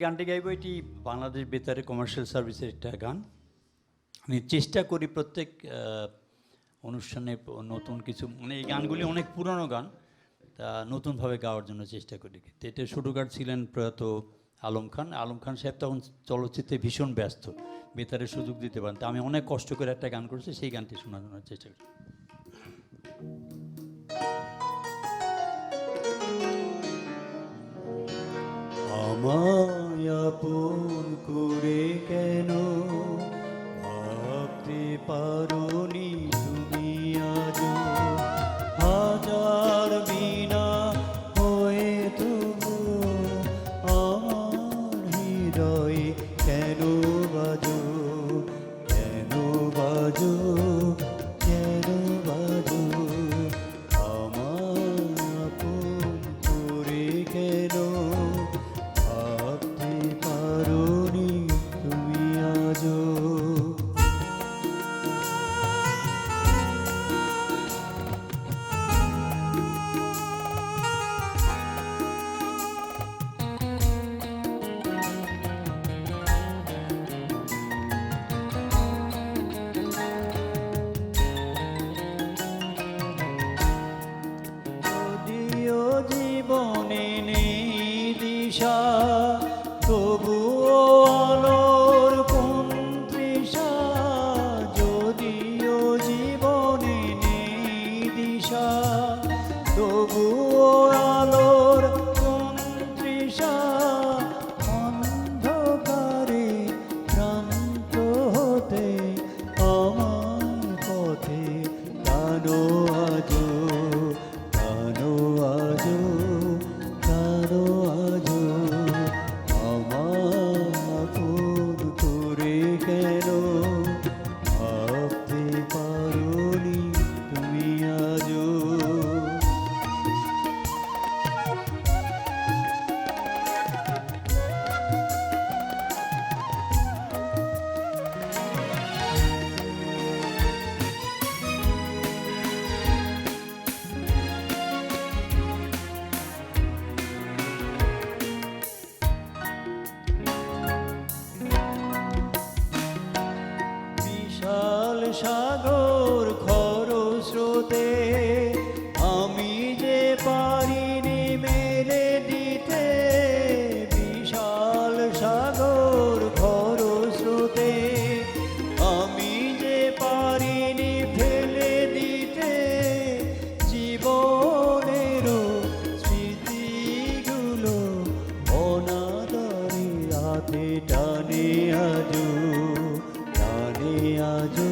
গানটি গাইব, এটি বাংলাদেশ বেতারে কমার্শিয়াল সার্ভিসের একটা গান। আমি চেষ্টা করি প্রত্যেক অনুষ্ঠানে নতুন কিছু, মানে এই গানগুলি অনেক পুরনো গান, তা নতুনভাবে গাওয়ার জন্য চেষ্টা করি। তো এটা সুরকার ছিলেন প্রয়াত আলম খান। আলম খান সাহেব তখন চলচ্চিত্রে ভীষণ ব্যস্ত, বেতারে সুযোগ দিতে পারেন। তা আমি অনেক কষ্ট করে একটা গান করেছি, সেই গানটি শোনার জন্য চেষ্টা করি। আমায় আপন করে কেন ভাবতে পারোনি তুমি আজও, হাজার বিনা হয়ে তবু আমার হৃদয়ে কেন বাজো, কেন বাজো, কেন বাজো। আমায় আপন করে কেন ভাবতে পারোনি তুমি আজও। যদিও জীবনে নেই দিশা, তবুও আলোর কোন তৃষা। যদিও জীবনে নেই দিশা, তবুও আলোর কোন তৃষা। অন্ধকারে ক্লান্ত হতে আমার পথে টানো আজো, টানো আজো, টানো আজো। আমার আপন করে কেন ভাবতে পারোনি তুমি আজো। বিশাল সাগর খরস্রোতে আমি যে পারিনি মেলে দিতে। বিশাল সাগর খরস্রোতে আমি যে পারিনি ফেলে দিতে। জীবনেরও স্মৃতিগুলো অনাদরে হাতে টানে আজো, টানে আজো।